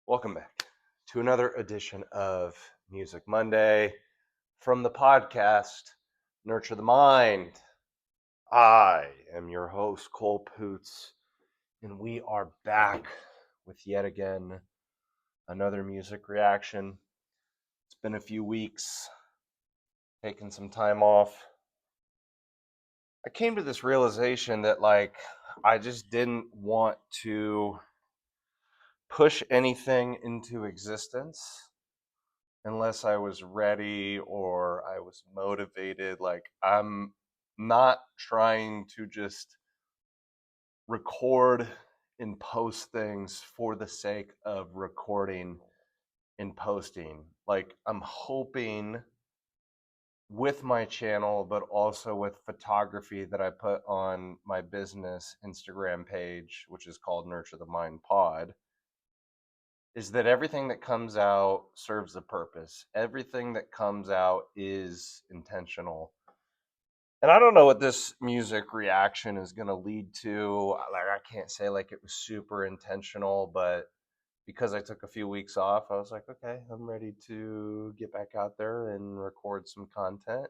Welcome back to another edition of Music Monday from the podcast Nurture the Mind. I am your host, Cole Poots, and we are back with yet again another music reaction. It's been a few weeks, taking some time off. I came to this realization that, I just didn't want to push anything into existence unless I was ready or I was motivated. I'm not trying to just record and post things for the sake of recording and posting. I'm hoping with my channel, but also with photography that I put on my business Instagram page, which is called Nurture the Mind Pod, is that everything that comes out serves a purpose. Everything that comes out is intentional. And I don't know what this music reaction is going to lead to. I can't say it was super intentional, but because I took a few weeks off, I was like, okay, I'm ready to get back out there and record some content.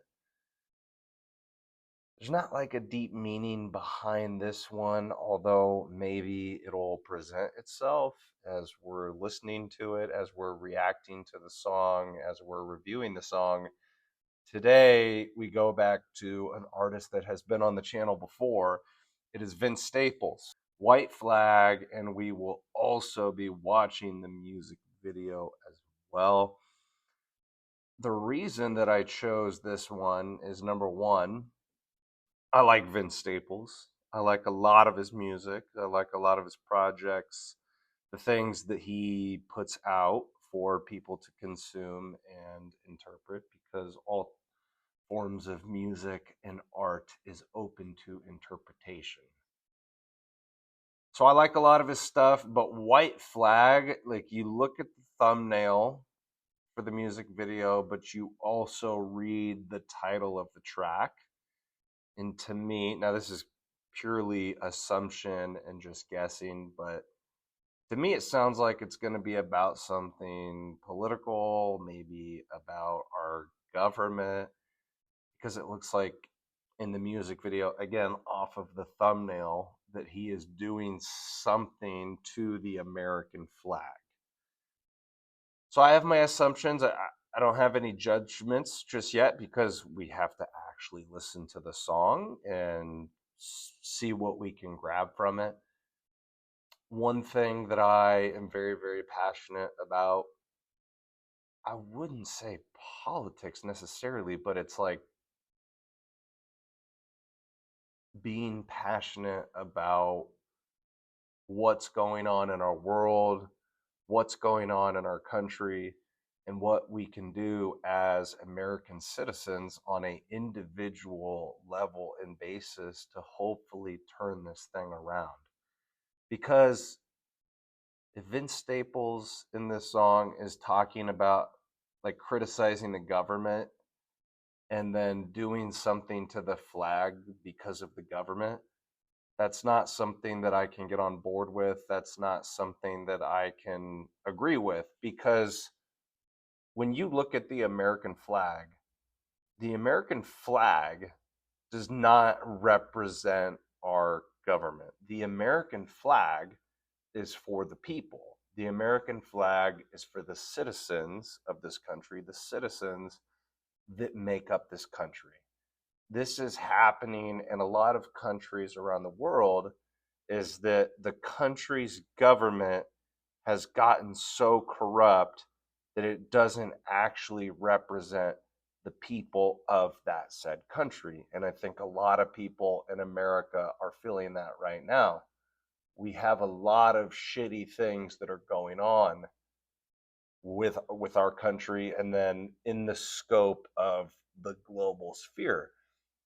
There's not a deep meaning behind this one, although maybe it'll present itself as we're listening to it, as we're reacting to the song, as we're reviewing the song. Today, we go back to an artist that has been on the channel before. It is Vince Staples, White Flag, and we will also be watching the music video as well. The reason that I chose this one is number one, I like Vince Staples. I like a lot of his music. I like a lot of his projects, the things that he puts out for people to consume and interpret, because all forms of music and art is open to interpretation. So I like a lot of his stuff, but White Flag, you look at the thumbnail for the music video, but you also read the title of the track. And to me, now this is purely assumption and just guessing, but to me, it sounds like it's going to be about something political, maybe about our government, because it looks like in the music video, again, off of the thumbnail, that he is doing something to the American flag. So I have my assumptions. I don't have any judgments just yet because we have to actually listen to the song and see what we can grab from it. One thing that I am very, very passionate about, I wouldn't say politics necessarily, but it's being passionate about what's going on in our world, what's going on in our country, and what we can do as American citizens on a individual level and basis to hopefully turn this thing around. Because if Vince Staples in this song is talking about criticizing the government and then doing something to the flag because of the government, that's not something that I can get on board with. That's not something that I can agree with, because when you look at the American flag does not represent our government. The American flag is for the people. The American flag is for the citizens of this country, the citizens that make up this country. This is happening in a lot of countries around the world, is that the country's government has gotten so corrupt that it doesn't actually represent the people of that said country. And I think a lot of people in America are feeling that right now. We have a lot of shitty things that are going on with our country, and then in the scope of the global sphere.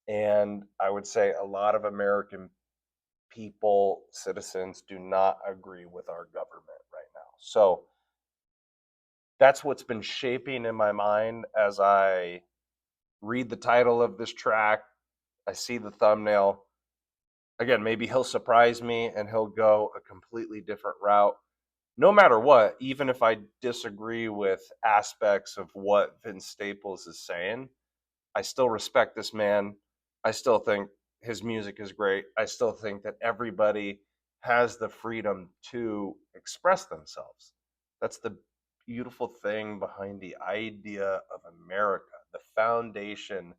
And I would say a lot of American people, citizens, do not agree with our government right now. So that's what's been shaping in my mind as I read the title of this track. I see the thumbnail. Again, maybe he'll surprise me and he'll go a completely different route. no matter what, even if I disagree with aspects of what Vince Staples is saying, I still respect this man. I still think his music is great. I still think that everybody has the freedom to express themselves. That's the beautiful thing behind the idea of America. The foundation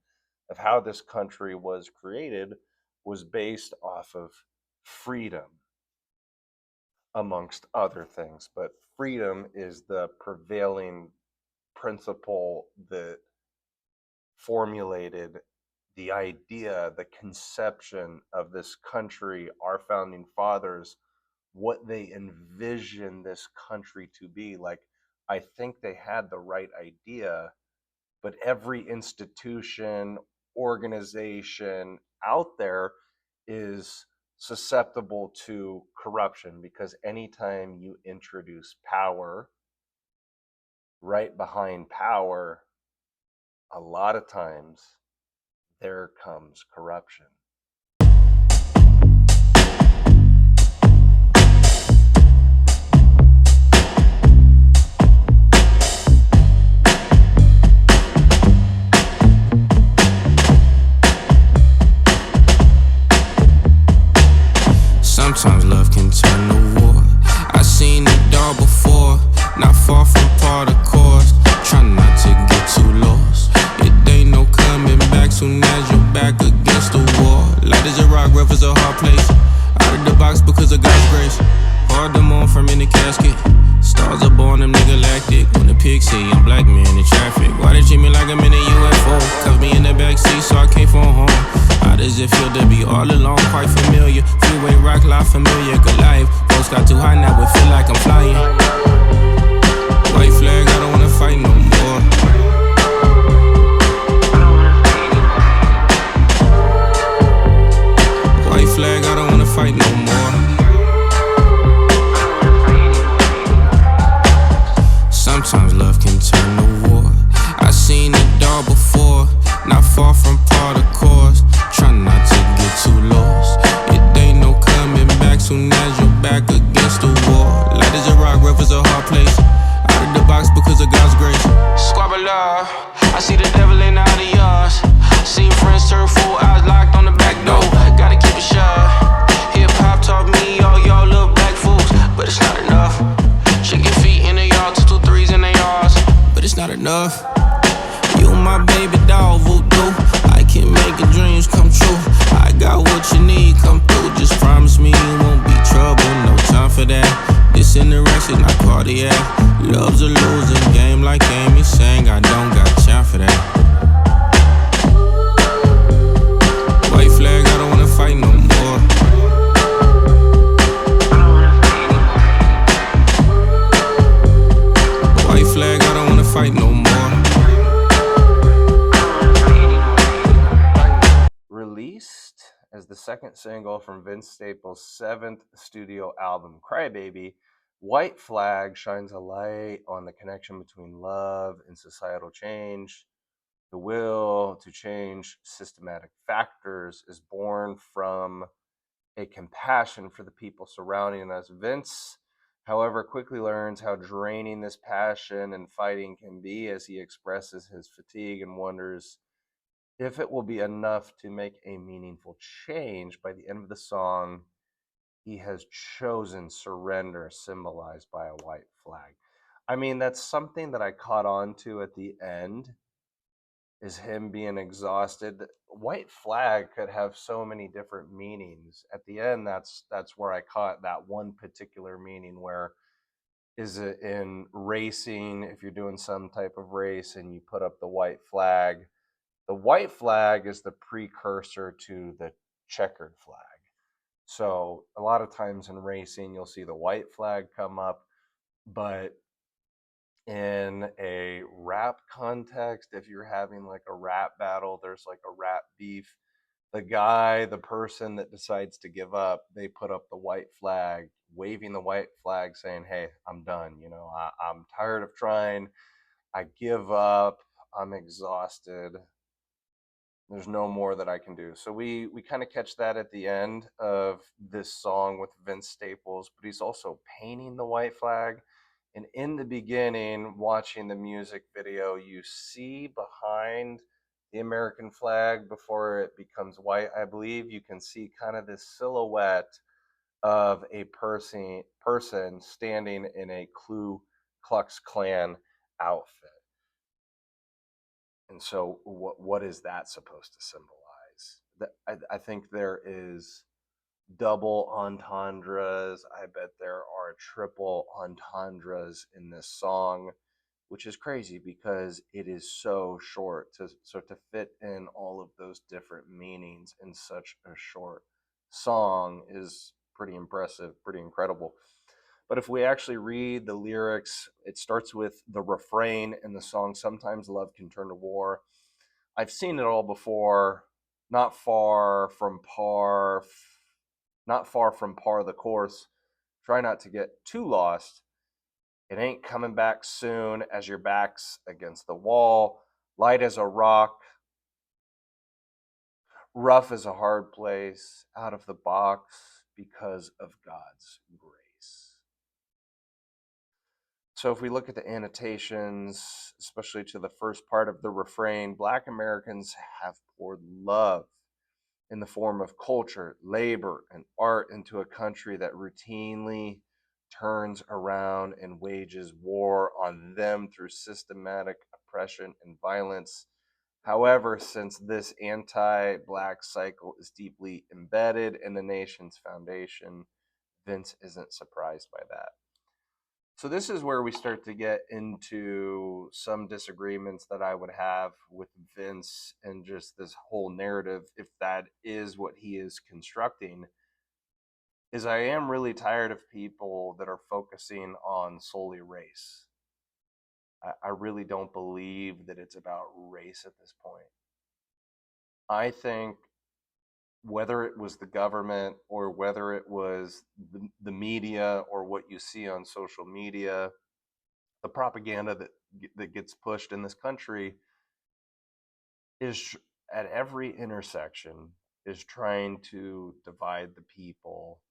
of how this country was created was based off of freedom, amongst other things. But freedom is the prevailing principle that formulated the idea, the conception of this country, our founding fathers, what they envisioned this country to be. Like, I think they had the right idea, but every institution, organization out there is susceptible to corruption because anytime you introduce power, right behind power, a lot of times there comes corruption. Sometimes love can turn to war. I seen it all before, not far from part of course. Try not to get too lost. It ain't no coming back soon as you're back against the wall. Light as a rock, rough as a hard place. Out of the box because of God's grace. Hard to mourn from in the casket. Stars are born, them nigga galactic. When the pigs say I'm black man in traffic. Why they treat me like I'm in a UFO? Cuff me in the backseat so I can't phone home. How does it feel to be all alone? Quite familiar. Freeway rock, lot familiar. Goliath. Post got too high now, it feel like I'm flying. White flag, I don't wanna fight no more. White flag, I don't wanna fight no more. Sometimes love can turn to war. I seen it all before, not far from part of course. Try not to get too lost. It ain't no coming back soon as you're back against the wall. Light as a rock, rough as a hard place. Out of the box because of God's grace. Squabble love, I see the devil in all the yards. Seen friends turn full eyes locked on the back door. Gotta keep it shut. Hip hop taught me all y'all little black fools, but it's not enough. Chicken feet in the yard, 2 3s in the yards, but it's not enough. You my baby doll, voodoo. I can make your dreams come true. I got what you need, come through. Just promise me you won't be trouble. No time for that. This interaction, not cardiac. Love's a losing game, like Amy sang. I don't got time for that. White flag, I don't wanna fight no more. White flag, I don't wanna fight no more. Released as the second single from Vince Staples' seventh studio album, Crybaby, White Flag shines a light on the connection between love and societal change. The will to change systematic factors is born from a compassion for the people surrounding us. Vince, however, quickly learns how draining this passion and fighting can be as he expresses his fatigue and wonders if it will be enough to make a meaningful change. By the end of the song, he has chosen surrender, symbolized by a white flag. I mean, that's something that I caught on to at the end, is him being exhausted. White flag could have so many different meanings. At the end, that's where I caught that one particular meaning. Where is it in racing? If you're doing some type of race and you put up the white flag, the white flag is the precursor to the checkered flag. So a lot of times in racing, you'll see the white flag come up, but in a rap context, if you're having like a rap battle, there's like a rap beef. The person that decides to give up, they put up the white flag, waving the white flag, saying, "Hey, I'm done. I'm tired of trying. I give up. I'm exhausted." There's no more that I can do. So we kind of catch that at the end of this song with Vince Staples, but he's also painting the white flag. And in the beginning, watching the music video, you see behind the American flag before it becomes white, I believe you can see kind of this silhouette of a person standing in a Ku Klux Klan outfit. And so, what is that supposed to symbolize? I think there is double entendres. I bet there are triple entendres in this song, which is crazy because it is so short. To fit in all of those different meanings in such a short song is pretty impressive, pretty incredible. But if we actually read the lyrics, it starts with the refrain in the song, "Sometimes love can turn to war." I've seen it all before. Not far from par, not far from par the course. Try not to get too lost. It ain't coming back soon as your back's against the wall. Light as a rock, rough as a hard place, out of the box because of God's grace. So if we look at the annotations, especially to the first part of the refrain, Black Americans have poured love in the form of culture, labor, and art into a country that routinely turns around and wages war on them through systematic oppression and violence. However, since this anti Black cycle is deeply embedded in the nation's foundation, Vince isn't surprised by that. So this is where we start to get into some disagreements that I would have with Vince and just this whole narrative, if that is what he is constructing. Is I am really tired of people that are focusing on solely race. I really don't believe that it's about race at this point. I think whether it was the government or whether it was the media or what you see on social media, the propaganda that gets pushed in this country is at every intersection is trying to divide the people,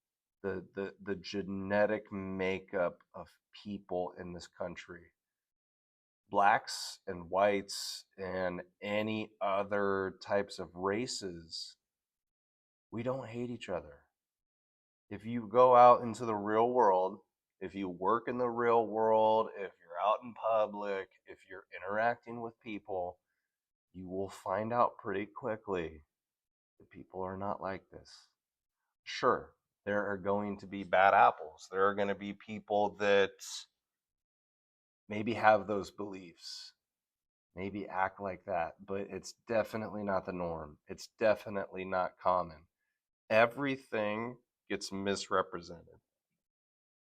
the genetic makeup of people in this country, blacks and whites and any other types of races. We don't hate each other. If you go out into the real world, if you work in the real world, if you're out in public, if you're interacting with people, you will find out pretty quickly that people are not like this. Sure, there are going to be bad apples. There are going to be people that maybe have those beliefs, maybe act like that, but it's definitely not the norm. It's definitely not common. Everything gets misrepresented.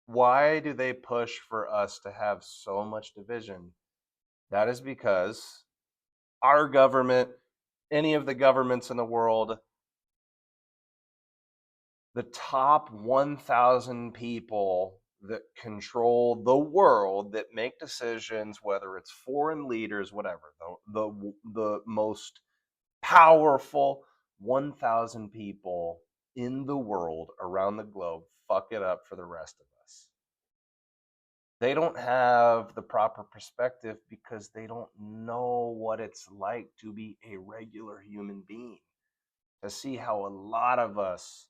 Why do they push for us to have so much division? That is because our government, any of the governments in the world, the top 1,000 people that control the world, that make decisions, whether it's foreign leaders, whatever, the most powerful 1,000 people in the world around the globe fuck it up for the rest of us. They don't have the proper perspective because they don't know what it's like to be a regular human being. To see how a lot of us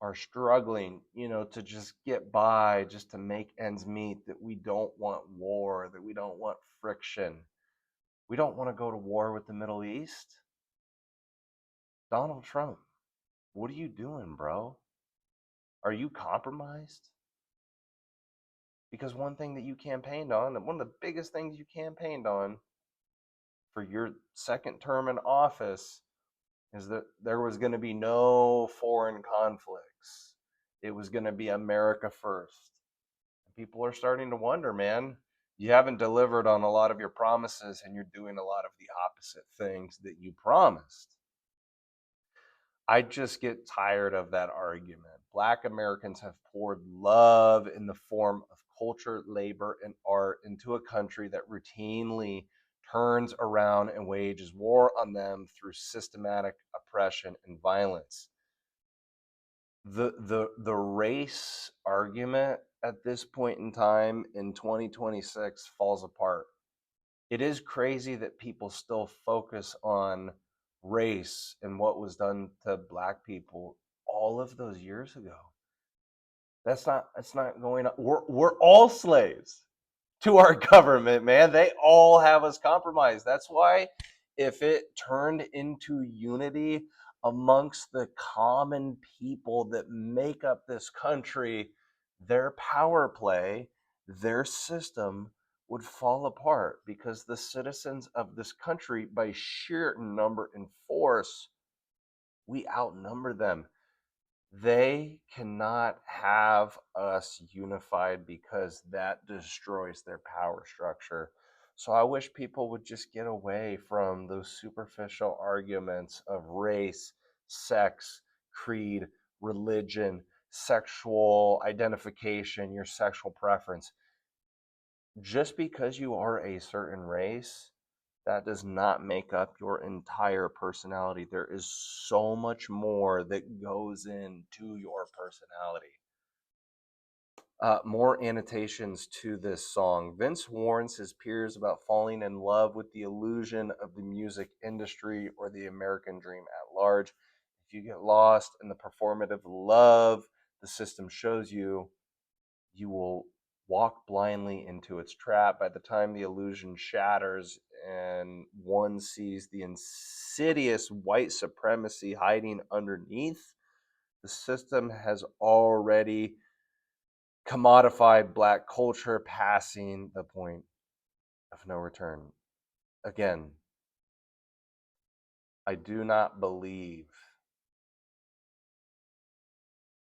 are struggling, to just get by, just to make ends meet, that we don't want war, that we don't want friction. We don't want to go to war with the Middle East. Donald Trump, what are you doing, bro? Are you compromised? Because one thing that you campaigned on, and one of the biggest things you campaigned on for your second term in office, is that there was going to be no foreign conflicts. It was going to be America first. And people are starting to wonder, man, you haven't delivered on a lot of your promises and you're doing a lot of the opposite things that you promised. I just get tired of that argument. Black Americans have poured love in the form of culture, labor, and art into a country that routinely turns around and wages war on them through systematic oppression and violence. The race argument at this point in time in 2026 falls apart. It is crazy that people still focus on race and what was done to black people all of those years ago. That's not going on. We're all slaves to our government, man. They all have us compromised. That's why if it turned into unity amongst the common people that make up this country, their power play, their system would fall apart because the citizens of this country, by sheer number and force, we outnumber them. They cannot have us unified because that destroys their power structure. So I wish people would just get away from those superficial arguments of race, sex, creed, religion, sexual identification, your sexual preference. Just because you are a certain race, that does not make up your entire personality. There is so much more that goes into your personality. More annotations to this song. Vince warns his peers about falling in love with the illusion of the music industry or the American dream at large. If you get lost in the performative love the system shows you, you will walk blindly into its trap. By the time the illusion shatters and one sees the insidious white supremacy hiding underneath, the system has already commodified black culture, passing the point of no return. Again, I do not believe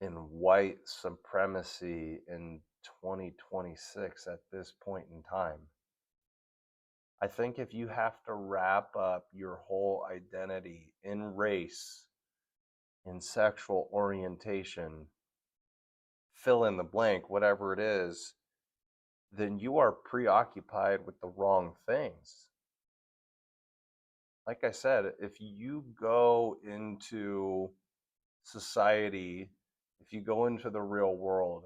in white supremacy in 2026 at this point in time. I think if you have to wrap up your whole identity in race, in sexual orientation, fill in the blank, whatever it is, then you are preoccupied with the wrong things. Like I said, if you go into society, if you go into the real world,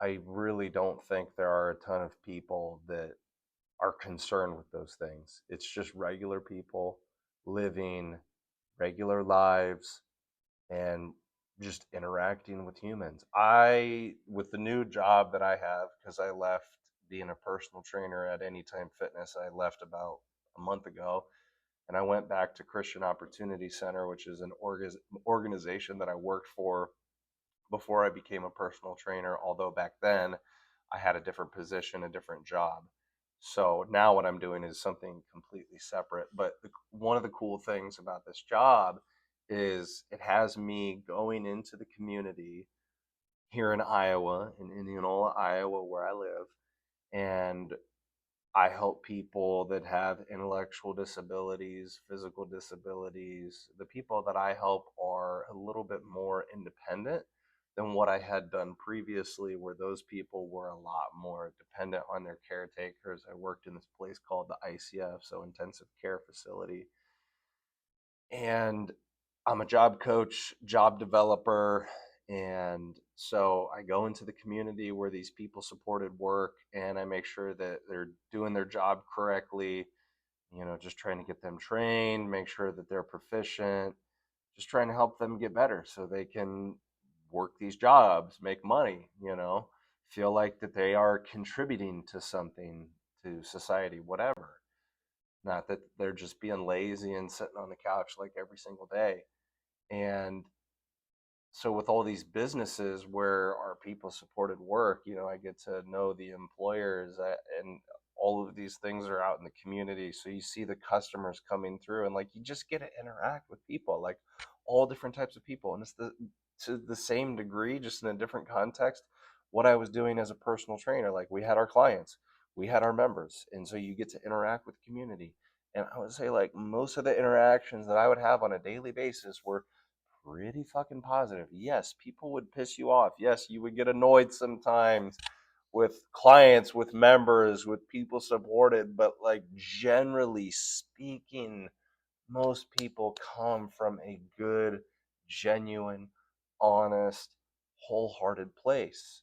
I really don't think there are a ton of people that are concerned with those things. It's just regular people living regular lives and just interacting with humans. With the new job that I have, because I left being a personal trainer at Anytime Fitness, I left about a month ago, and I went back to Christian Opportunity Center, which is an organization that I worked for before I became a personal trainer, although back then I had a different position, a different job. So now what I'm doing is something completely separate. But one of the cool things about this job is it has me going into the community here in Iowa, in Indianola, Iowa, where I live, and I help people that have intellectual disabilities, physical disabilities. The people that I help are a little bit more independent than what I had done previously, where those people were a lot more dependent on their caretakers. I worked in this place called the ICF, so intensive care facility. And I'm a job coach, job developer, and so I go into the community where these people supported work and I make sure that they're doing their job correctly, just trying to get them trained, make sure that they're proficient, just trying to help them get better so they can work these jobs, make money, feel like that they are contributing to something, to society, whatever. Not that they're just being lazy and sitting on the couch like every single day. And so with all these businesses where our people supported work, I get to know the employers, and all of these things are out in the community. So you see the customers coming through, and like you just get to interact with people, like all different types of people, and it's to the same degree, just in a different context. What I was doing as a personal trainer, like we had our clients, we had our members, and so you get to interact with the community. And I would say like most of the interactions that I would have on a daily basis were pretty fucking positive. Yes, people would piss you off. Yes, you would get annoyed sometimes with clients, with members, with people supported, but like generally speaking, most people come from a good, genuine, honest, wholehearted place.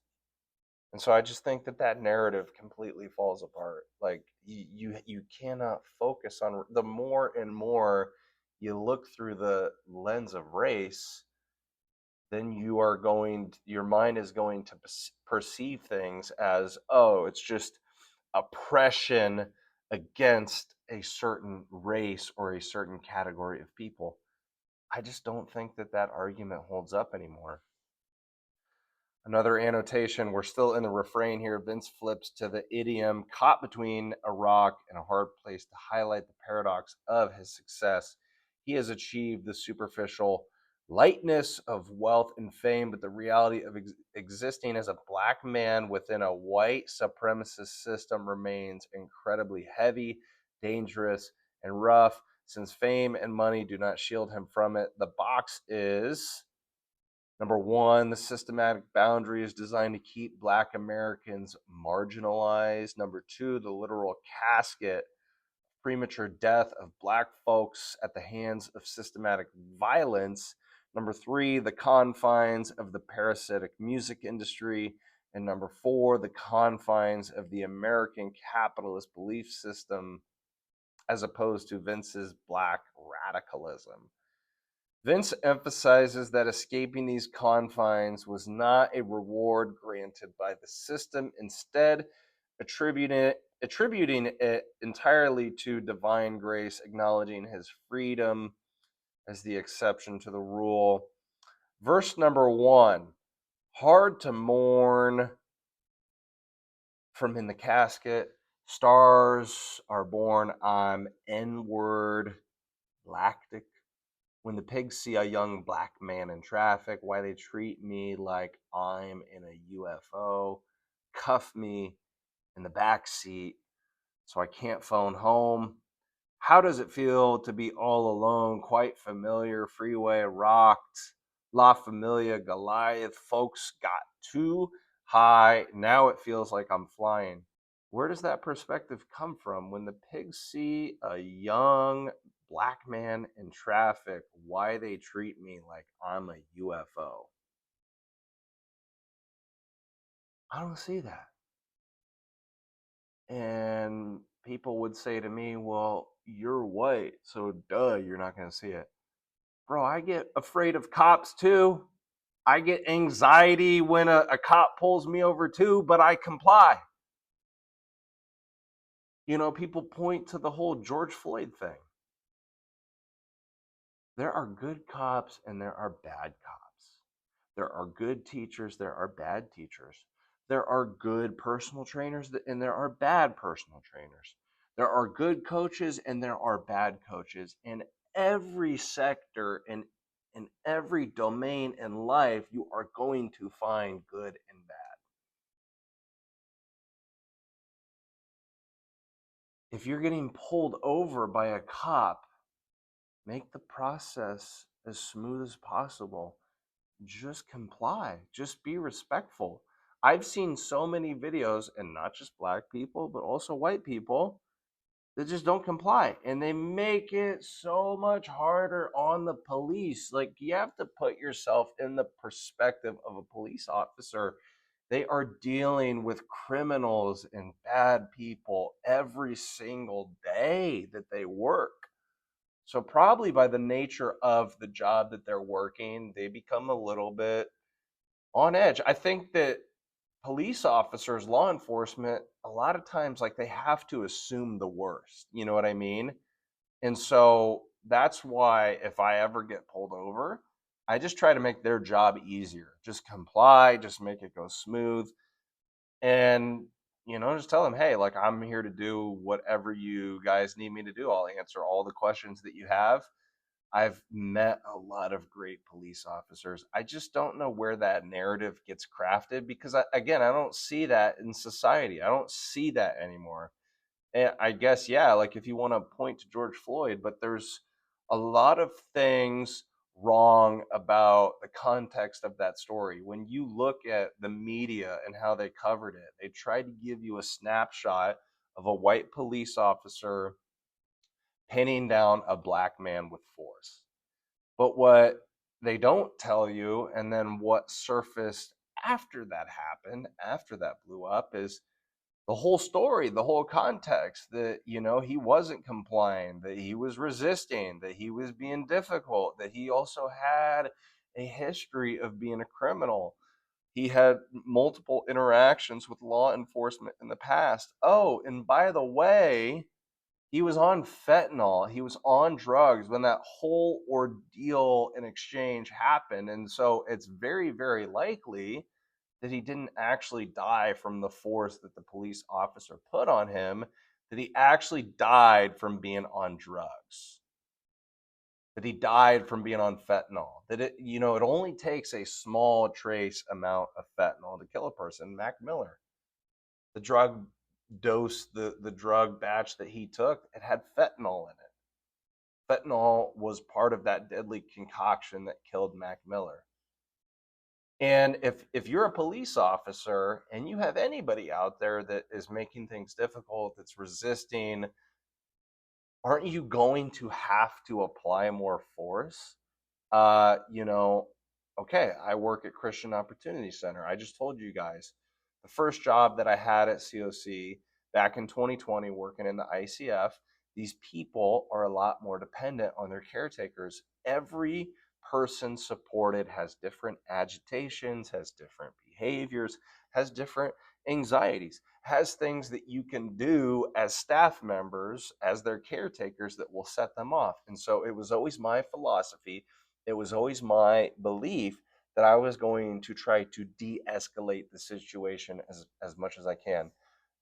And so I just think that that narrative completely falls apart. Like you cannot focus on the more and more you look through the lens of race, then you are going your mind is going to perceive things as, oh, it's just oppression against a certain race or a certain category of people. I just don't think that that argument holds up anymore. Another annotation, we're still in the refrain here. Vince flips to the idiom caught between a rock and a hard place to highlight the paradox of his success. He has achieved the superficial lightness of wealth and fame, but the reality of existing as a black man within a white supremacist system remains incredibly heavy, dangerous, and rough. Since fame and money do not shield him from it, the box is number one, the systematic boundary is designed to keep Black Americans marginalized. Number two, the literal casket, premature death of Black folks at the hands of systematic violence. Number three, the confines of the parasitic music industry. And number four, the confines of the American capitalist belief system, as opposed to Vince's Black radicalism. Vince emphasizes that escaping these confines was not a reward granted by the system, instead, attributing it entirely to divine grace, acknowledging his freedom as the exception to the rule. Verse number 1, hard to mourn from in the casket. Stars are born. I'm N-word lactic. When the pigs see a young black man in traffic, why they treat me like I'm in a UFO, cuff me in the back seat so I can't phone home. How does it feel to be all alone? Quite familiar. Freeway rocked. La Familia, Goliath. Folks got too high. Now it feels like I'm flying. Where does that perspective come from? When the pigs see a young black man in traffic, why they treat me like I'm a UFO? I don't see that. And people would say to me, well, you're white, so duh, you're not going to see it. Bro, I get afraid of cops too. I get anxiety when a cop pulls me over too, but I comply. You know, people point to the whole George Floyd thing. There are good cops and there are bad cops. There are good teachers, there are bad teachers. There are good personal trainers and there are bad personal trainers. There are good coaches and there are bad coaches. In every sector, in every domain in life, you are going to find good and bad. If you're getting pulled over by a cop, make the process as smooth as possible. Just comply, just be respectful. I've seen so many videos, and not just black people, but also white people that just don't comply. And they make it so much harder on the police. Like, you have to put yourself in the perspective of a police officer. They are dealing with criminals and bad people every single day that they work. So probably by the nature of the job that they're working, they become a little bit on edge. I think that police officers, law enforcement, a lot of times, like, they have to assume the worst. You know what I mean? And so that's why if I ever get pulled over, I just try to make their job easier. Just comply, just make it go smooth. And, just tell them, hey, like, I'm here to do whatever you guys need me to do. I'll answer all the questions that you have. I've met a lot of great police officers. I just don't know where that narrative gets crafted because, again, I don't see that in society. I don't see that anymore. And I guess, yeah, like if you want to point to George Floyd, but there's a lot of things wrong about the context of that story. When you look at the media and how they covered it, they tried to give you a snapshot of a white police officer pinning down a black man with force. But what they don't tell you, and then what surfaced after that happened, after that blew up, is the whole story, the whole context that, he wasn't complying, that he was resisting, that he was being difficult, that he also had a history of being a criminal. He had multiple interactions with law enforcement in the past. Oh, and by the way, he was on fentanyl. He was on drugs when that whole ordeal and exchange happened. And so it's very, very likely that he didn't actually die from the force that the police officer put on him, that he actually died from being on drugs, that he died from being on fentanyl, that it only takes a small trace amount of fentanyl to kill a person. Mac Miller, the drug dose, the drug batch that he took, it had fentanyl in it. Fentanyl was part of that deadly concoction that killed Mac Miller. And if you're a police officer and you have anybody out there that is making things difficult, that's resisting, aren't you going to have to apply more force? uh, you know, okay, I work at Christian Opportunity Center. I just told you guys the first job that I had at COC back in 2020, working in the ICF, these people are a lot more dependent on their caretakers. Every person supported has different agitations, has different behaviors, has different anxieties, has things that you can do as staff members, as their caretakers, that will set them off. And so it was always my philosophy, it was always my belief that I was going to try to de-escalate the situation as much as I can.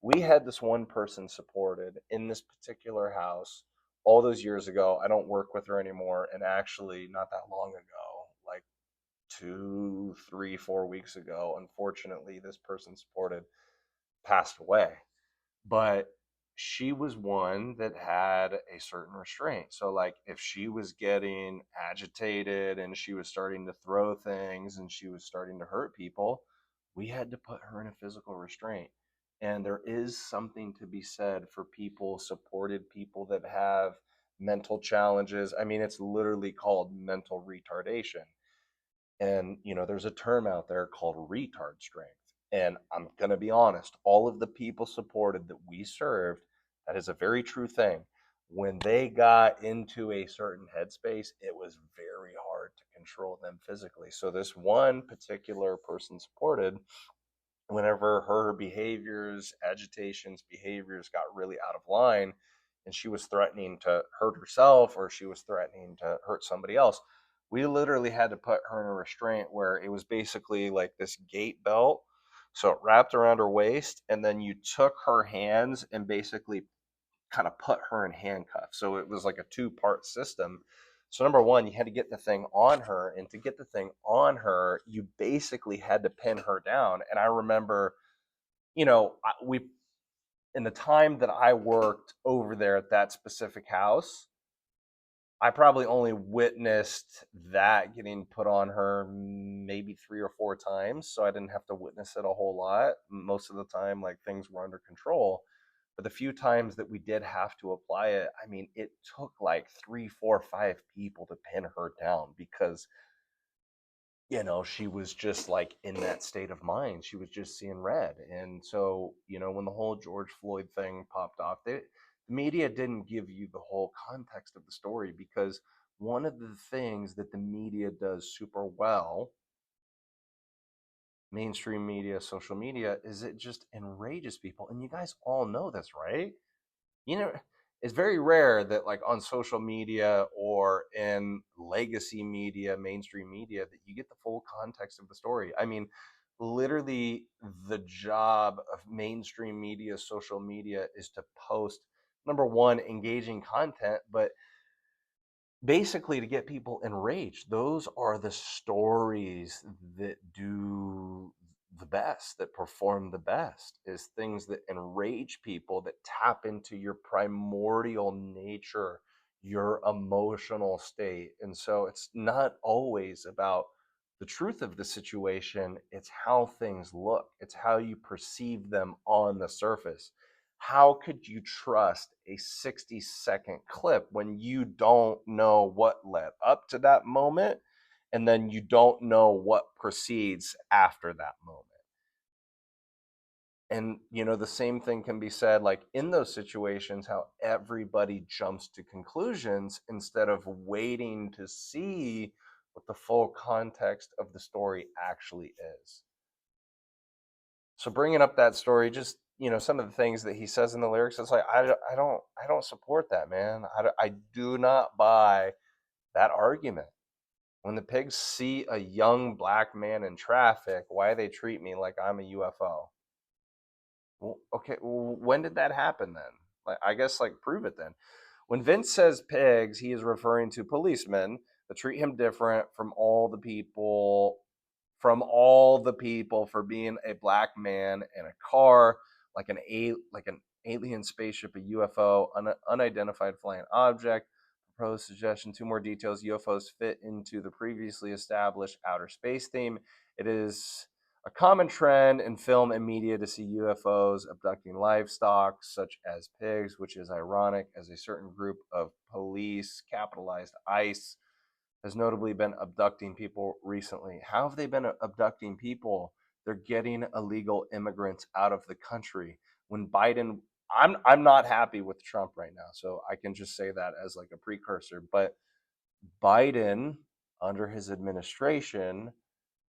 We had this one person supported in this particular house all those years ago. I don't work with her anymore, and actually not that long ago, like 2, 3, 4 weeks ago, unfortunately, this person supported passed away. But she was one that had a certain restraint. So, like, if she was getting agitated and she was starting to throw things and she was starting to hurt people, we had to put her in a physical restraint. And there is something to be said for people, supported people that have mental challenges. I mean, it's literally called mental retardation. And, there's a term out there called retard strength. And I'm going to be honest, all of the people supported that we served, that is a very true thing. When they got into a certain headspace, it was very hard to control them physically. So, this one particular person supported, whenever her behaviors, agitations, behaviors got really out of line, and she was threatening to hurt herself or she was threatening to hurt somebody else, we literally had to put her in a restraint where it was basically like this gate belt. So it wrapped around her waist, and then you took her hands and basically kind of put her in handcuffs. So it was like a two-part system. So number one, you had to get the thing on her, and to get the thing on her, you basically had to pin her down. And I remember, we in the time that I worked over there at that specific house, I probably only witnessed that getting put on her maybe 3 or 4 times. So I didn't have to witness it a whole lot. Most of the time, like, things were under control. But the few times that we did have to apply it, I mean, it took like 3, 4, 5 people to pin her down because, she was just like in that state of mind. She was just seeing red. And so, when the whole George Floyd thing popped off, the media didn't give you the whole context of the story, because one of the things that the media does super well, mainstream media, social media, is it just enrages people. And you guys all know this, right? you know it's very rare that, like, on social media or in legacy media, mainstream media, that you get the full context of the story. I mean, literally, the job of mainstream media, social media, is to post, number one, engaging content, but basically to get people enraged. Those are the stories that do the best, that perform the best, is things that enrage people, that tap into your primordial nature, your emotional state. And so it's not always about the truth of the situation, it's how things look, it's how you perceive them on the surface. How could you trust a 60-second clip when you don't know what led up to that moment and then you don't know what proceeds after that moment? And the same thing can be said, like, in those situations, how everybody jumps to conclusions instead of waiting to see what the full context of the story actually is. So bringing up that story, just some of the things that he says in the lyrics, it's like I don't support that, man. I do not buy that argument. When the pigs see a young black man in traffic, why they treat me like I'm a UFO? Well, okay, when did that happen then? Like, I guess, like, prove it then. When Vince says pigs, he is referring to policemen that treat him different from all the people for being a black man in a car, like an alien spaceship, a UFO, unidentified flying object. Proposed suggestion: two more details. UFOs fit into the previously established outer space theme. It is a common trend in film and media to see UFOs abducting livestock, such as pigs, which is ironic as a certain group of police, capitalized ICE, has notably been abducting people recently. How have they been abducting people? They're getting illegal immigrants out of the country. When Biden, I'm not happy with Trump right now, so I can just say that as like a precursor. But Biden, under his administration,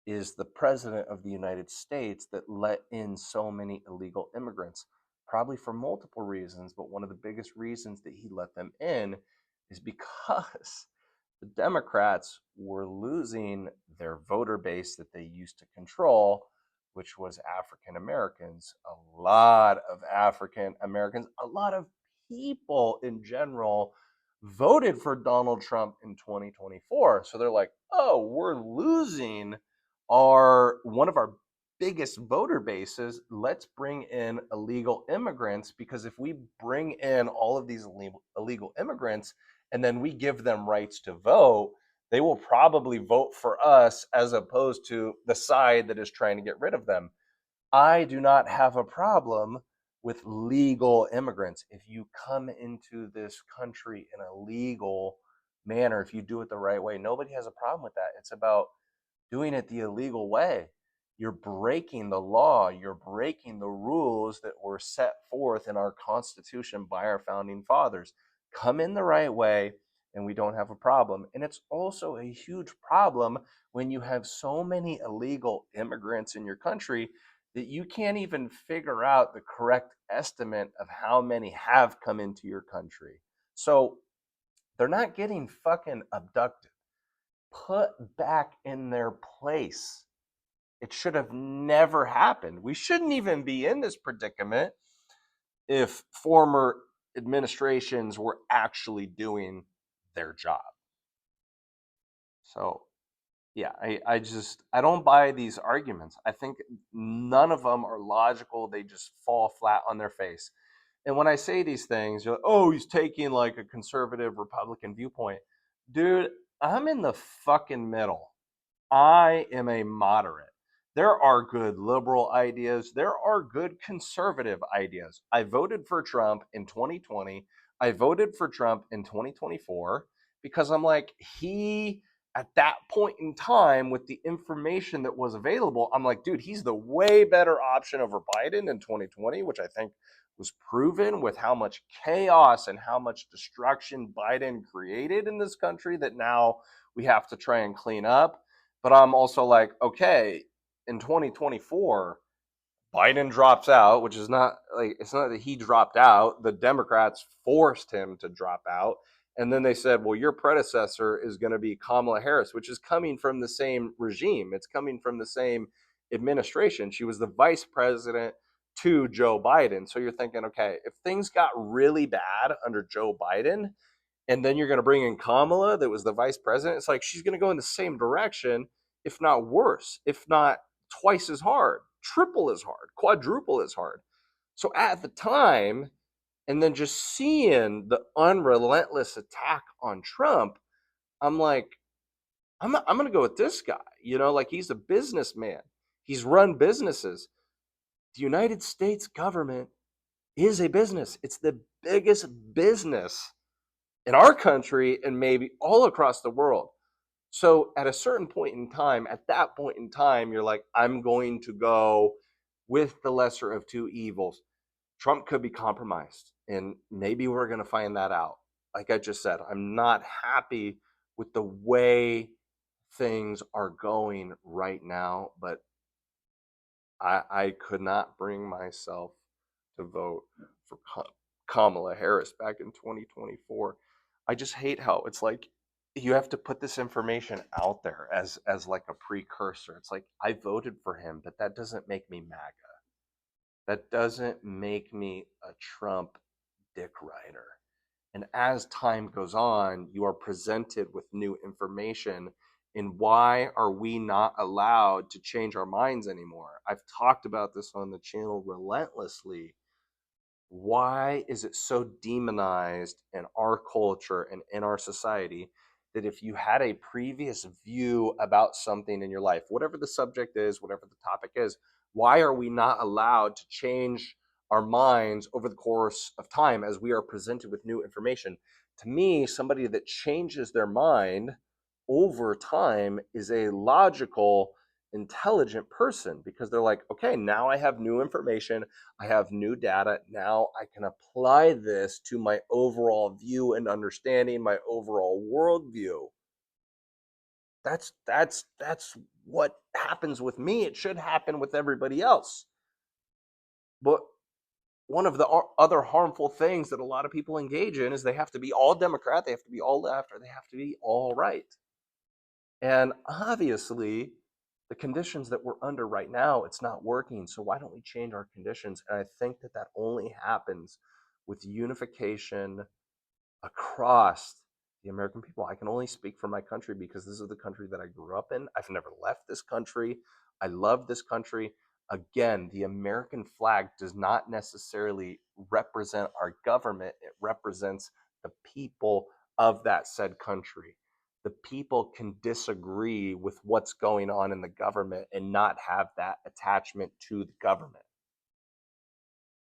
is the president of the United States that let in so many illegal immigrants, probably for multiple reasons. But one of the biggest reasons that he let them in is because the Democrats were losing their voter base that they used to control, which was African Americans. A lot of African Americans, a lot of people in general voted for Donald Trump in 2024. So they're like, oh, we're losing our one of our biggest voter bases. Let's bring in illegal immigrants, because if we bring in all of these illegal immigrants and then we give them rights to vote, they will probably vote for us as opposed to the side that is trying to get rid of them. I do not have a problem with legal immigrants. If you come into this country in a legal manner, if you do it the right way, nobody has a problem with that. It's about doing it the illegal way. You're breaking the law. You're breaking the rules that were set forth in our Constitution by our founding fathers. Come in the right way, and we don't have a problem. And it's also a huge problem when you have so many illegal immigrants in your country that you can't even figure out the correct estimate of how many have come into your country. So they're not getting fucking abducted, put back in their place. It should have never happened. We shouldn't even be in this predicament if former administrations were actually doing their job. So, yeah, I don't buy these arguments. I think none of them are logical. They just fall flat on their face. And when I say these things, you're like, oh, he's taking like a conservative Republican viewpoint. Dude, I'm in the fucking middle. I am a moderate. There are good liberal ideas. There are good conservative ideas. I voted for Trump in 2020. I voted for Trump in 2024 because I'm like, at that point in time, with the information that was available, I'm like, dude, he's the way better option over Biden in 2020, which I think was proven with how much chaos and how much destruction Biden created in this country that now we have to try and clean up. But I'm also like, okay, in 2024, Biden drops out, which is not like, it's not that he dropped out. The Democrats forced him to drop out. And then they said, well, your predecessor is going to be Kamala Harris, which is coming from the same regime. It's coming from the same administration. She was the vice president to Joe Biden. So you're thinking, okay, if things got really bad under Joe Biden, and then you're going to bring in Kamala, that was the vice president. It's like she's going to go in the same direction, if not worse, if not twice as hard, triple as hard, quadruple as hard. So at the time, And then just seeing the unrelentless attack on Trump, I'm like, I'm going to go with this guy. Like he's a businessman, he's run businesses. The United States government is a business, it's the biggest business in our country and maybe all across the world. So at a certain point in time, at that point in time, you're like, I'm going to go with the lesser of two evils. Trump could be compromised, and maybe we're going to find that out. Like I just said, I'm not happy with the way things are going right now, but I could not bring myself to vote for Kamala Harris back in 2024. I just hate how it's like you have to put this information out there as like a precursor. It's like I voted for him, but that doesn't make me MAGA. That doesn't make me a Trump dick rider. And as time goes on, you are presented with new information. And why are we not allowed to change our minds anymore? I've talked about this on the channel relentlessly. Why is it so demonized in our culture and in our society that if you had a previous view about something in your life, whatever the subject is, whatever the topic is, why are we not allowed to change our minds over the course of time as we are presented with new information? To me, somebody that changes their mind over time is a logical, intelligent person because they're like, okay, now I have new information. I have new data. Now I can apply this to my overall view and understanding, my overall worldview. That's what happens with me. It should happen with everybody else. But one of the other harmful things that a lot of people engage in is they have to be all Democrat, they have to be all left, or they have to be all right. And obviously, the conditions that we're under right now, it's not working. So why don't we change our conditions? And I think that that only happens with unification across the American people. I can only speak for my country because this is the country that I grew up in. I've never left this country. I love this country. Again, the American flag does not necessarily represent our government, it represents the people of that said country. The people can disagree with what's going on in the government and not have that attachment to the government.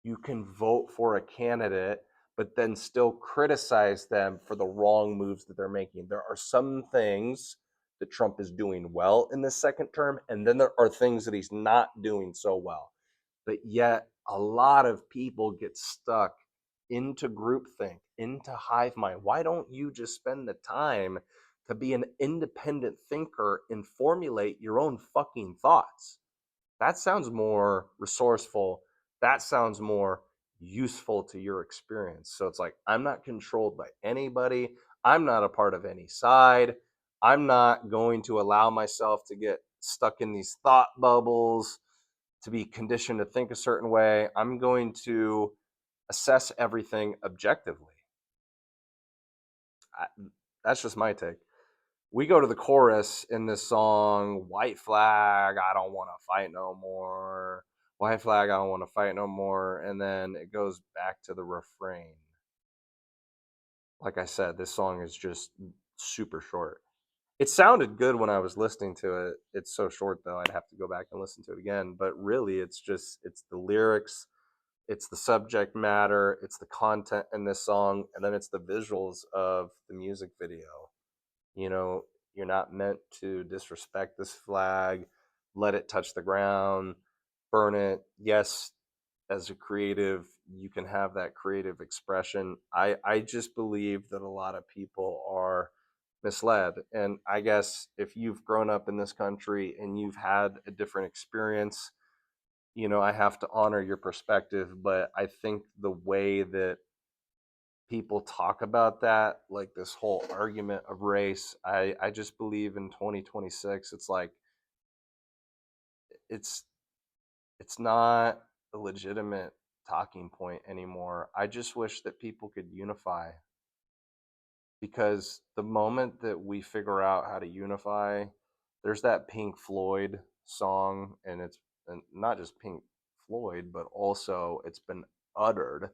You can vote for a candidate but then still criticize them for the wrong moves that they're making. There are some things that Trump is doing well in this second term, and then there are things that he's not doing so well. But yet, a lot of people get stuck into groupthink, into hive mind. Why don't you just spend the time to be an independent thinker and formulate your own fucking thoughts? That sounds more resourceful. That sounds more useful to your experience. So it's like, I'm not controlled by anybody. I'm not a part of any side. I'm not going to allow myself to get stuck in these thought bubbles, to be conditioned to think a certain way. I'm going to assess everything objectively. I, that's just my take. We go to the chorus in this song, White Flag, I don't want to fight no more. White Flag, I don't want to fight no more. And then it goes back to the refrain. Like I said, this song is just super short. It sounded good when I was listening to it. It's so short though, I'd have to go back and listen to it again. But really, it's the lyrics, it's the subject matter, it's the content in this song, and then it's the visuals of the music video. You know, you're not meant to disrespect this flag, let it touch the ground, burn it. Yes, as a creative, you can have that creative expression. I just believe that a lot of people are misled. And I guess if you've grown up in this country and you've had a different experience, I have to honor your perspective. But I think the way that people talk about that, like this whole argument of race, I just believe in 2026, it's like it's it's not a legitimate talking point anymore. I just wish that people could unify, because the moment that we figure out how to unify, there's that Pink Floyd song, and it's and not just Pink Floyd, but also it's been uttered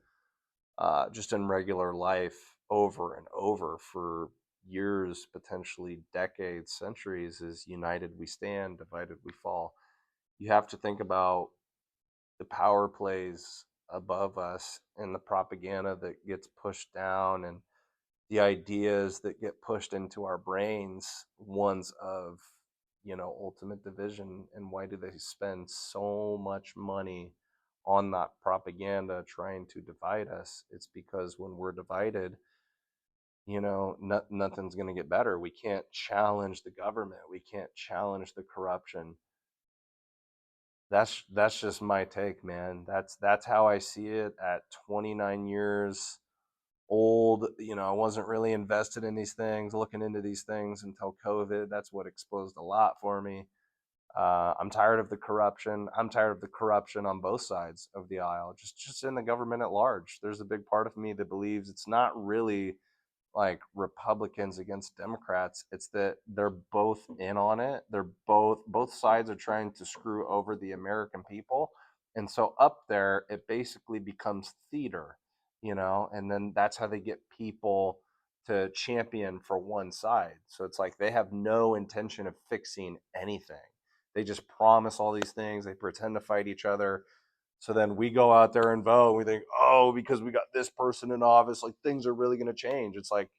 just in regular life over and over for years, potentially decades, centuries, is united we stand, divided we fall. You have to think about the power plays above us and the propaganda that gets pushed down and the ideas that get pushed into our brains, ones of, ultimate division. And why do they spend so much money on that propaganda trying to divide us? It's because when we're divided, nothing's going to get better. We can't challenge the government, we can't challenge the corruption. That's just my take, man. That's how I see it at 29 years old. I wasn't really invested in these things, looking into these things until COVID. That's what exposed a lot for me. I'm tired of the corruption. I'm tired of the corruption on both sides of the aisle, just in the government at large. There's a big part of me that believes it's not really like Republicans against Democrats. It's that they're both in on it. They're both sides are trying to screw over the American people. And so up there it basically becomes theater, and then that's how they get people to champion for one side. So it's like they have no intention of fixing anything. They just promise all these things, they pretend to fight each other. So then we go out there and vote. We think, oh, because we got this person in office, like things are really going to change. It's like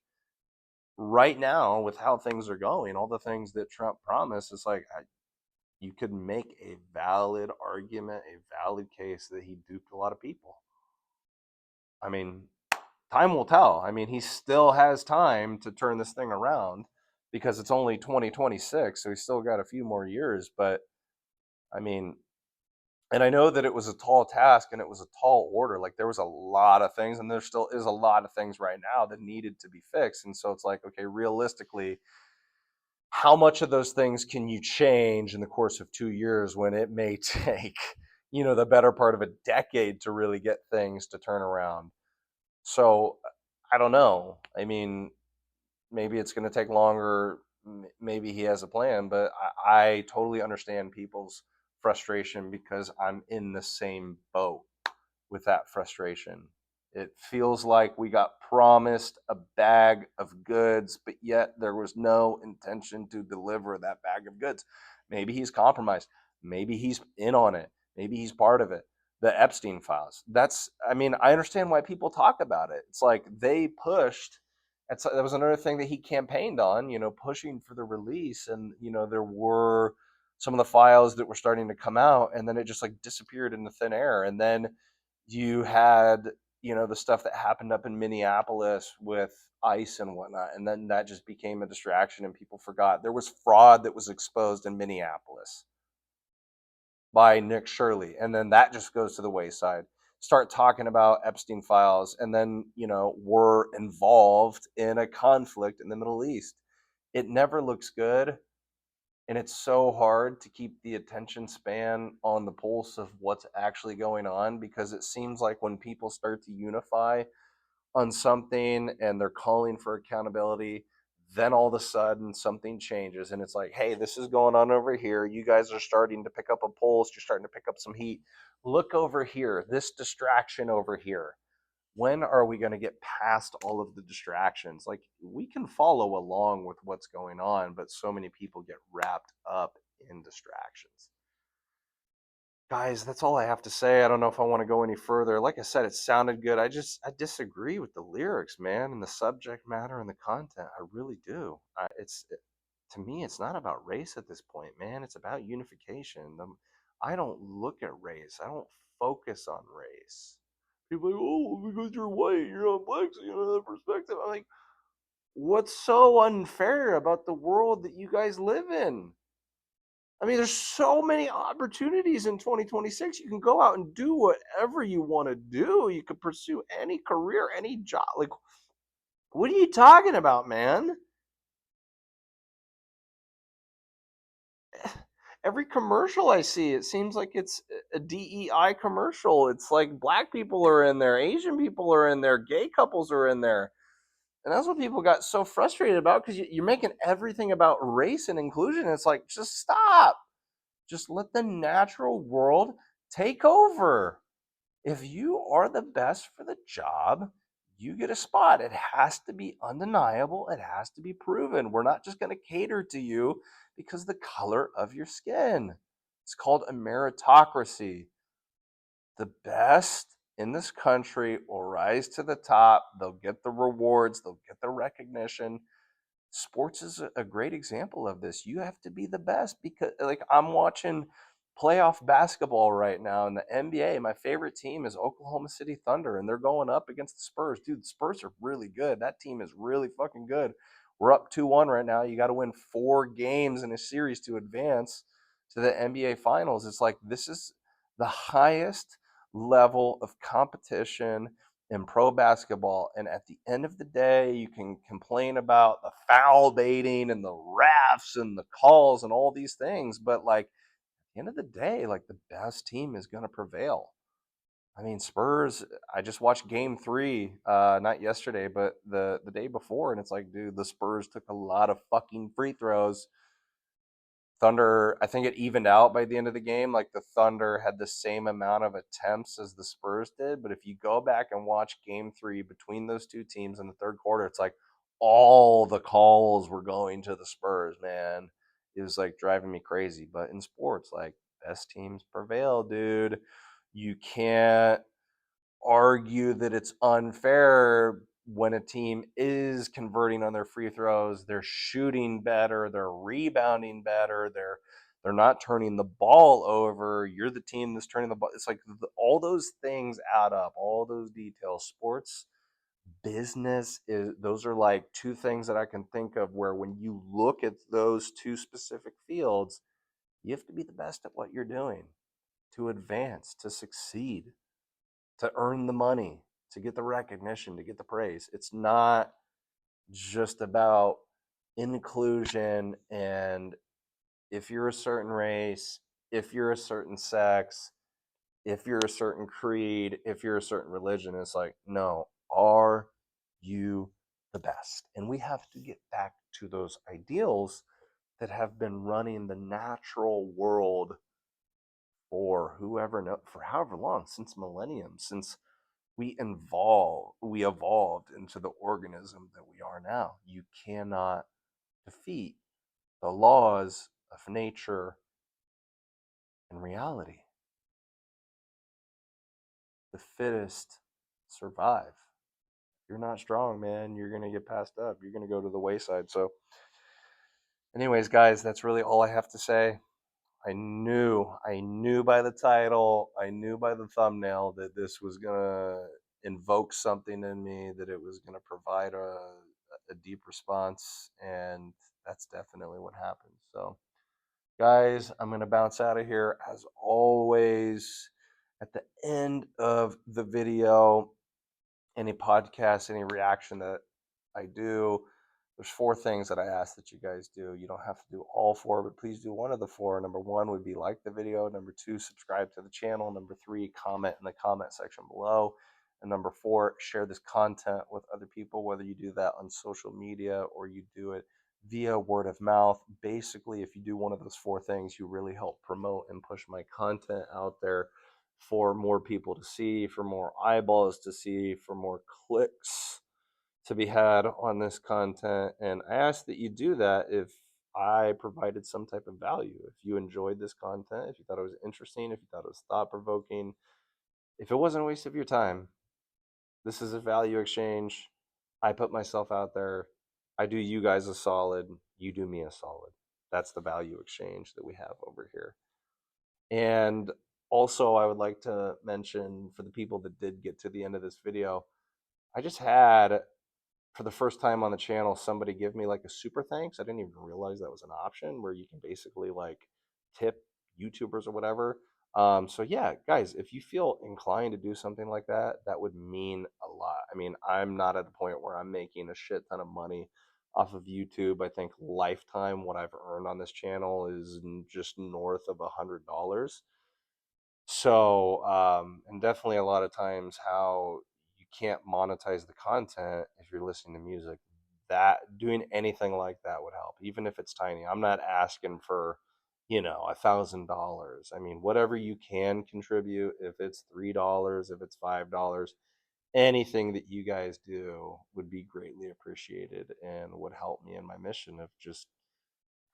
right now, with how things are going, all the things that Trump promised, it's like you could make a valid argument, a valid case that he duped a lot of people. I mean, time will tell. I mean, he still has time to turn this thing around because it's only 2026, so he's still got a few more years. But I mean, and I know that it was a tall task and it was a tall order. Like there was a lot of things, and there still is a lot of things right now that needed to be fixed. And so it's like, okay, realistically, how much of those things can you change in the course of 2 years when it may take, the better part of a decade to really get things to turn around? So I don't know. I mean, maybe it's going to take longer. Maybe he has a plan, but I totally understand people's frustration because I'm in the same boat with that frustration. It feels like we got promised a bag of goods, but yet there was no intention to deliver that bag of goods. Maybe he's compromised. Maybe he's in on it. Maybe he's part of it. The Epstein files. I mean, I understand why people talk about it. It's like they pushed. That was another thing that he campaigned on, pushing for the release. And, there were some of the files that were starting to come out, and then it just like disappeared into thin air. And then you had the stuff that happened up in Minneapolis with ICE and whatnot, and then that just became a distraction and people forgot there was fraud that was exposed in Minneapolis by Nick Shirley, and then that just goes to the wayside. Start talking about Epstein files, and then we're involved in a conflict in the Middle East. It never looks good, and it's so hard to keep the attention span on the pulse of what's actually going on, because it seems like when people start to unify on something and they're calling for accountability, then all of a sudden something changes and it's like, hey, this is going on over here. You guys are starting to pick up a pulse. You're starting to pick up some heat. Look over here, this distraction over here. When are we going to get past all of the distractions? Like, we can follow along with what's going on, but so many people get wrapped up in distractions. Guys, that's all I have to say. I don't know if I want to go any further. Like I said, it sounded good. I disagree with the lyrics, man, and the subject matter and the content. I really do. To me, it's not about race at this point, man. It's about unification. I don't look at race. I don't focus on race. People are like, oh, because you're white, you're not black, so you don't have that perspective. I'm like, what's so unfair about the world that you guys live in? I mean, there's so many opportunities in 2026. You can go out and do whatever you want to do. You could pursue any career, any job. Like, what are you talking about, man? Every commercial I see, it seems like it's a DEI commercial. It's like black people are in there, Asian people are in there, gay couples are in there. And that's what people got so frustrated about, because you're making everything about race and inclusion. It's like, just stop. Just let the natural world take over. If you are the best for the job, you get a spot. It has to be undeniable. It has to be proven. We're not just going to cater to you because of the color of your skin. It's called a meritocracy. The best in this country will rise to the top. They'll get the rewards, they'll get the recognition. Sports is a great example of this. You have to be the best because, like, I'm watching playoff basketball right now in the NBA. My favorite team is Oklahoma City Thunder, and they're going up against the Spurs. Dude, the Spurs are really good. That team is really fucking good. We're up 2-1 right now. You got to win 4 games in a series to advance to the NBA Finals. It's like this is the highest level of competition in pro basketball. And at the end of the day, you can complain about the foul baiting and the refs and the calls and all these things. But like at the end of the day, like the best team is going to prevail. I mean, Spurs, I just watched game 3, not yesterday, but the day before. And it's like, dude, the Spurs took a lot of fucking free throws. Thunder, I think it evened out by the end of the game. Like the Thunder had the same amount of attempts as the Spurs did. But if you go back and watch game 3 between those two teams in the third quarter, it's like all the calls were going to the Spurs, man. It was like driving me crazy. But in sports, like best teams prevail, dude. You can't argue that it's unfair when a team is converting on their free throws, they're shooting better, they're rebounding better, they're not turning the ball over. You're the team that's turning the ball. It's like all those things add up, all those details. Sports business is those are like two things that I can think of where when you look at those two specific fields, you have to be the best at what you're doing to advance, to succeed, to earn the money, to get the recognition, to get the praise. It's not just about inclusion and if you're a certain race, if you're a certain sex, if you're a certain creed, if you're a certain religion. It's like, no, are you the best? And we have to get back to those ideals that have been running the natural world for whoever know for however long, since millennium, since we evolved into the organism that we are now. You cannot defeat the laws of nature and reality. The fittest survive. If you're not strong, man, you're gonna get passed up. You're gonna go to the wayside. So, anyways, guys, that's really all I have to say. I knew by the title, I knew by the thumbnail that this was gonna invoke something in me, that it was gonna provide a deep response, and that's definitely what happened. So, guys, I'm gonna bounce out of here as always. At the end of the video, any podcast, any reaction that I do, there's 4 things that I ask that you guys do. You don't have to do all 4, but please do one of the 4. Number 1 would be like the video. Number 2, subscribe to the channel. Number 3, comment in the comment section below. And number 4, share this content with other people, whether you do that on social media or you do it via word of mouth. Basically, if you do one of those 4 things, you really help promote and push my content out there for more people to see, for more eyeballs to see, for more clicks to be had on this content. And I ask that you do that if I provided some type of value. If you enjoyed this content, if you thought it was interesting, if you thought it was thought provoking, if it wasn't a waste of your time, this is a value exchange. I put myself out there. I do you guys a solid. You do me a solid. That's the value exchange that we have over here. And also, I would like to mention for the people that did get to the end of this video, I just had, for the first time on the channel, somebody give me like a super thanks. I didn't even realize that was an option where you can basically like tip YouTubers or whatever. So yeah, guys, if you feel inclined to do something like that, that would mean a lot. I mean, I'm not at the point where I'm making a shit ton of money off of YouTube. I think lifetime what I've earned on this channel is just north of $100. So, and definitely a lot of times how you can't monetize the content if you're listening to music. That doing anything like that would help, even if it's tiny. I'm not asking for $1,000. I mean, whatever you can contribute, if it's $3, if it's $5, anything that you guys do would be greatly appreciated and would help me in my mission of just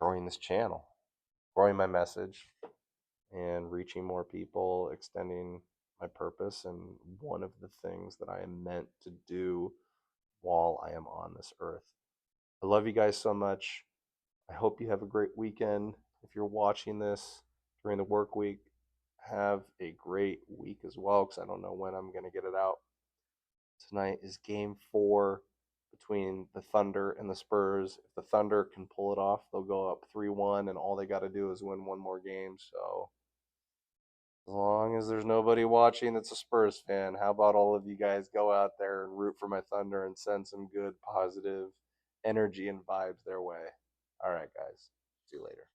growing this channel, growing my message, and reaching more people, extending my purpose, and one of the things that I am meant to do while I am on this earth. I love you guys so much. I hope you have a great weekend. If you're watching this during the work week, have a great week as well, because I don't know when I'm going to get it out. Tonight is game 4 between the Thunder and the Spurs. If the Thunder can pull it off, they'll go up 3-1, and all they got to do is win one more game. So, as long as there's nobody watching that's a Spurs fan, how about all of you guys go out there and root for my Thunder and send some good, positive energy and vibes their way? All right, guys. See you later.